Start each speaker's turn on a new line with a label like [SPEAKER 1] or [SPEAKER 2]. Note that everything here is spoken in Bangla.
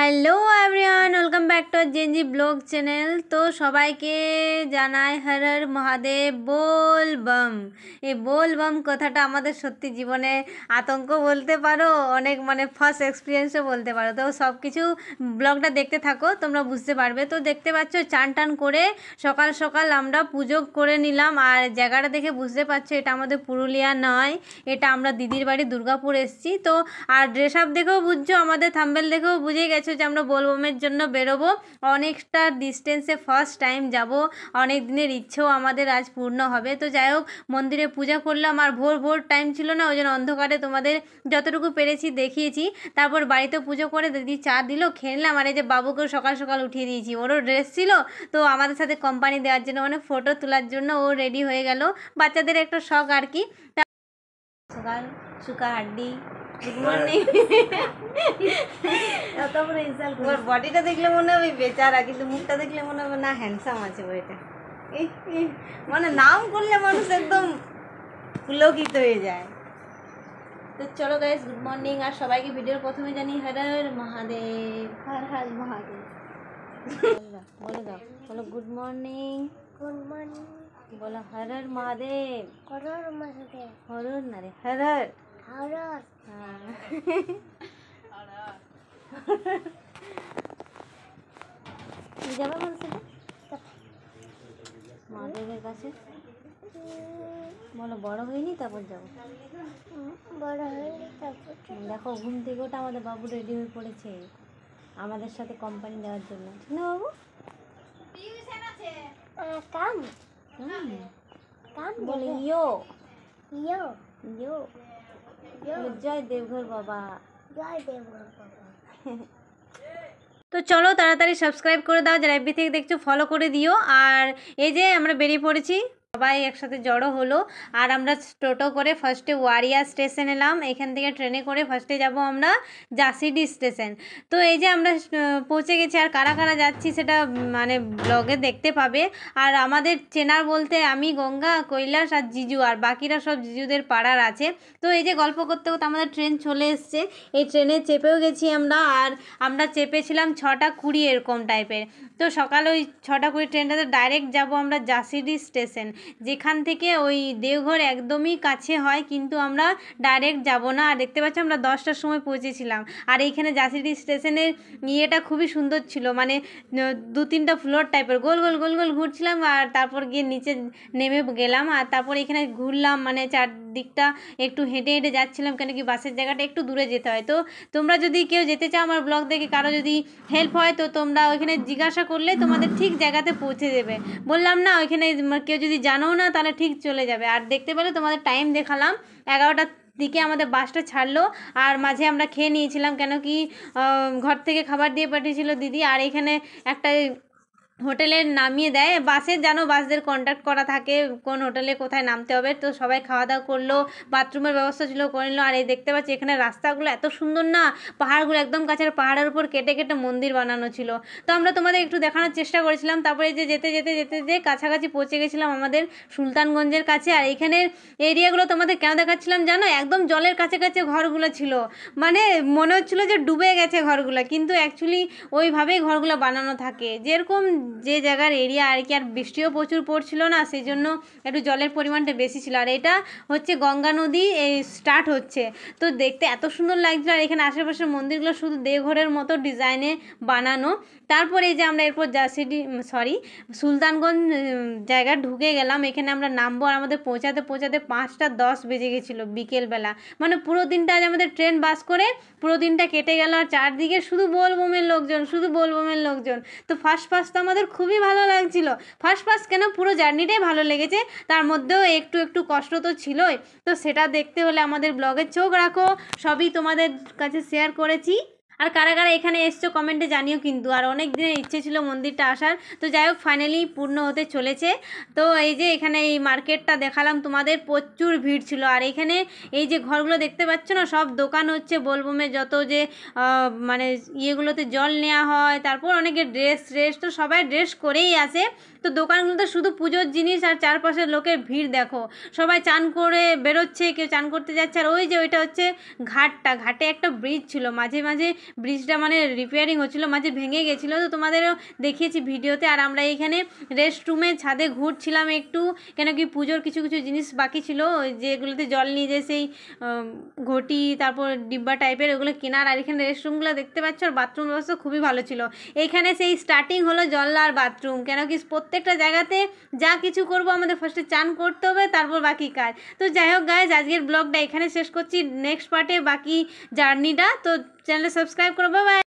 [SPEAKER 1] Hello everyone, welcome back to Gen Z blog channel. তো সবাইকে জানাই হর হর মহাদেব, বোল বম। এই বোল বম কথাটা আমাদের সত্যি জীবনে আতঙ্ক বলতে পারো, অনেক ফার্স্ট এক্সপিরিয়েন্সও বলতে পারো। তো সব কিছু ব্লগটা দেখতে থাকো, তোমরা বুঝতে পারবে। তো দেখতে পাচ্ছ চান টান করে সকাল সকাল আমরা পুজো করে নিলাম। আর জায়গাটা দেখে বুঝতে পারছো এটা আমাদের পুরুলিয়া নয়, এটা আমরা দিদির বাড়ি দুর্গাপুর এসেছি। তো আর ড্রেস আপ দেখেও বুঝছো, আমাদের থাম্বেল দেখেও বুঝে গেছো যে আমরা বোলবমের জন্য বেরোবো। অনেকটা ডিস্টেন্সে ফার্স্ট টাইম যাব, অনেক দিনের ইচ্ছেও আমাদের আজ পূর্ণ হবে। তো যাই হোক, মন্দিরে পূজা করলাম। আর ভোর ভোর টাইম ছিল না, ওই জন্য অন্ধকারে তোমাদের যতটুকু পেরেছি দেখিয়েছি। তারপর বাড়িতে পুজো করে দিদি চা দিল, খেয়ে নিলাম। আর এই যে বাবুকেও সকাল সকাল উঠিয়ে দিয়েছি, ওরও ড্রেস ছিল তো আমাদের সাথে কোম্পানি দেওয়ার জন্য, ফটো তোলার জন্য ও রেডি হয়ে গেল। বাচ্চাদের একটা শখ আর কি। সকাল সুকা হাড্ডি, গুড মর্নিং। তোমার বডিটা দেখলে মনে হবে বেচারা, কিন্তু মুখটা দেখলে মনে হবে না হ্যান্ডসাম আছে বইটা। নাম করলে মানুষ একদম পুলকিত হয়ে যায়। তো চলো গাইস, গুড মর্নিং। আর সবাইকে ভিডিওর প্রথমে জানি হর হর মহাদেব, হর হর মহাদেব। বলে দাও, বলো গুড মর্নিং।
[SPEAKER 2] Good morning.
[SPEAKER 1] বলো হর হর মহাদেব।
[SPEAKER 2] হর হর মহাদেব।
[SPEAKER 1] হরর না রে, হর হর।
[SPEAKER 2] হর হর।
[SPEAKER 1] যাবে বলছে মহাদেবের কাছে। বলো বড় হয়নি তারপর যাবো।
[SPEAKER 2] বড় হয়নি তারপর
[SPEAKER 1] দেখো ঘুম থেকে ওটা আমাদের বাবু রেডি হয়ে পড়েছে আমাদের সাথে কোম্পানি দেওয়ার জন্য, ঠিক না বাবু?
[SPEAKER 2] কাম কাম
[SPEAKER 1] বলে ইয়ো
[SPEAKER 2] ইয়ো
[SPEAKER 1] ইয়ো, জয় দেবঘর বাবা।
[SPEAKER 2] জয় দেবঘর বাবা।
[SPEAKER 1] তো চলো তাড়াতাড়ি সাবস্ক্রাইব করে দাও, যারা এফবি থেকে দেখছো ফলো করে দিও। আর এই যে আমরা বেরিয়ে পড়েছি, সবাই একসাথে জড়ো হলো। আর আমরা টোটো করে ফার্স্টে ওয়ারিয়া স্টেশন এলাম। এখান থেকে ট্রেনে করে ফার্স্টে যাব আমরা জাসিডি স্টেশন। তো এই যে আমরা পৌঁছে গেছি। আর কারা কারা যাচ্ছি সেটা ব্লগে দেখতে পাবে। আর আমাদের চেনার বলতে আমি, গঙ্গা, কৈলাস আর জিজু, আর বাকিরা সব জিজুদের পাড়ার আছে। তো এই যে গল্প করতে করতে আমাদের ট্রেন চলে এসছে। এই ট্রেনে চেপেও গেছি আমরা। আর আমরা চেপেছিলাম 6:20 এরকম টাইপের। তো সকাল ওই 6:20 ট্রেনটাতে ডাইরেক্ট যাব আমরা জাসিডি স্টেশন, যেখান থেকে ওই দেওঘর একদমই কাছে হয়, কিন্তু আমরা ডাইরেক্ট যাব না। আর দেখতে পাচ্ছি আমরা 10টার সময় পৌঁছেছিলাম। আর এইখানে জাসিডি স্টেশনের ইয়েটা খুবই সুন্দর ছিল, 2-3টা ফ্লোর টাইপের গোল গোল গোল গোল ঘুরছিলাম। আর তারপর গিয়ে নিচে নেমে গেলাম। আর তারপর এখানে ঘুরলাম, চারদিকটা একটু হেঁটে হেঁটে যাচ্ছিলাম, কেন কি বাসের জায়গাটা একটু দূরে যেতে হয়। তো তোমরা যদি কেউ যেতে চাও আমার ব্লগ দেখে, কারো যদি হেল্প হয় তো তোমরা ওইখানে জিজ্ঞাসা করলে তোমাদের ঠিক জায়গাতে পৌঁছে দেবে। বললাম না, ওইখানে কেউ যদি জানো না তাহলে ঠিক চলে যাবে। আর দেখতে পেলে তোমাদের টাইম দেখালাম, 11টার দিকে আমাদের বাসটা ছাড়লো। আর মাঝে আমরা খেয়ে নিয়েছিলাম, কেন কি ঘর থেকে খাবার দিয়ে পাঠিয়েছিল দিদি। আর এখানে একটা হোটেলে নামিয়ে দেয় বাসের, জানো বাসদের কন্ট্যাক্ট করা থাকে কোন হোটেলে কোথায় নামতে হবে। তো সবাই খাওয়া দাওয়া করলো, বাথরুমের ব্যবস্থা ছিল করে নিল। আর এই দেখতে পাচ্ছি এখানে রাস্তাগুলো এত সুন্দর না, পাহাড়গুলো একদম কাছের, পাহাড়ের উপর কেটে কেটে মন্দির বানানো ছিল। তো আমরা তোমাদের একটু দেখানোর চেষ্টা করেছিলাম। তারপরে যে যেতে যেতে যেতে যেতে কাছাকাছি পৌঁছে গেছিলাম আমাদের সুলতানগঞ্জের কাছে। আর এইখানের এরিয়াগুলো তোমাদের কেন দেখাচ্ছিলাম জানো, একদম জলের কাছে কাছে ঘরগুলো ছিল, মনে হচ্ছিলো যে ডুবে গেছে ঘরগুলো, কিন্তু অ্যাকচুয়ালি ওইভাবেই ঘরগুলো বানানো থাকে, যেরকম যে জায়গার এরিয়া আর কি। আর বৃষ্টিও প্রচুর পড়ছিল না, সেই জন্য একটু জলের পরিমাণটা বেশি ছিল। আর এটা হচ্ছে গঙ্গা নদী এই স্টার্ট হচ্ছে। তো দেখতে এত সুন্দর লাগছিল। আর এখানে আশেপাশের মন্দিরগুলো শুধু দেওঘরের মতো ডিজাইনে বানানো। তারপরে এই যে আমরা এরপর সুলতানগঞ্জ জায়গা ঢুকে গেলাম। এখানে আমরা নামবো। আর আমাদের পৌঁছাতে পৌঁছাতে 5:10 বেজে গেছিলো বিকেলবেলা। পুরো দিনটা আজ আমাদের ট্রেন বাস করে পুরো দিনটা কেটে গেল। আর চারদিকে শুধু বোলবমের লোকজন, শুধু বোলবমের লোকজন। তো ফার্স্ট তো আমাদের খুবই ভালো লাগছিল। ফার্স্ট কেন, পুরো জার্নিটাই ভালো লেগেছে। তার মধ্যেও একটু একটু কষ্ট তো ছিলই। তো সেটা দেখতে হলে আমাদের ব্লগে চোখ রাখো, সবই তোমাদের কাছে শেয়ার করেছি। আর কারা কারা এখানে এসছো কমেন্টে জানিও কিন্তু। আর অনেক দিনের ইচ্ছে ছিল মন্দিরটা আসার। তো যাই হোক, ফাইনালি পূর্ণ হতে চলেছে। তো এই যে এখানে এই মার্কেটটা দেখালাম তোমাদের, প্রচুর ভিড় ছিল। আর এখানে এই যে ঘরগুলো দেখতে পাচ্ছ না, সব দোকান হচ্ছে বোলবমে যত যে ইয়েগুলোতে জল নেওয়া হয়। তারপর অনেকে ড্রেস তো সবাই ড্রেস করেই আসে। তো তো দোকানগুলোতে শুধু পুজোর জিনিস আর চারপাশের লোকের ভিড় দেখো, সবাই চান করে বেরোচ্ছে, কেউ চান করতে যাচ্ছে। আর ওই যে ওইটা হচ্ছে ঘাটে একটা ব্রিজ ছিল, মাঝে মাঝে ব্রিজটা মানে রিপেয়ারিং হচ্ছিলো, মাঝে ভেঙে গেছিলো, তো তোমাদেরও দেখিয়েছি ভিডিওতে। আর আমরা এইখানে রেস্ট রুমে ছাদে ঘুরছিলাম একটু, কেন কি পুজোর কিছু কিছু জিনিস বাকি ছিল, ওই যেগুলোতে জল নিয়ে যায়, সেই ঘটি, তারপর ডিব্বা টাইপের, ওগুলো কেনার। আর এখানে রেস্টরুমগুলো দেখতে পাচ্ছ, আর বাথরুম ব্যবস্থা খুবই ভালো ছিল। এইখানে সেই স্টার্টিং হলো জল আর বাথরুম, কেন কি প্রত্যেকটা জায়গাতে যা কিছু করব আমাদের ফার্স্টে চান করতে হবে, তারপর বাকি কাজ। তো যাই হোক গাইজ, আজকের ব্লগটা এখানে শেষ করছি, নেক্সট পার্টে বাকি জার্নিটা। তো চ্যানেলে সাবস্ক্রাইব করো, বাই বাই।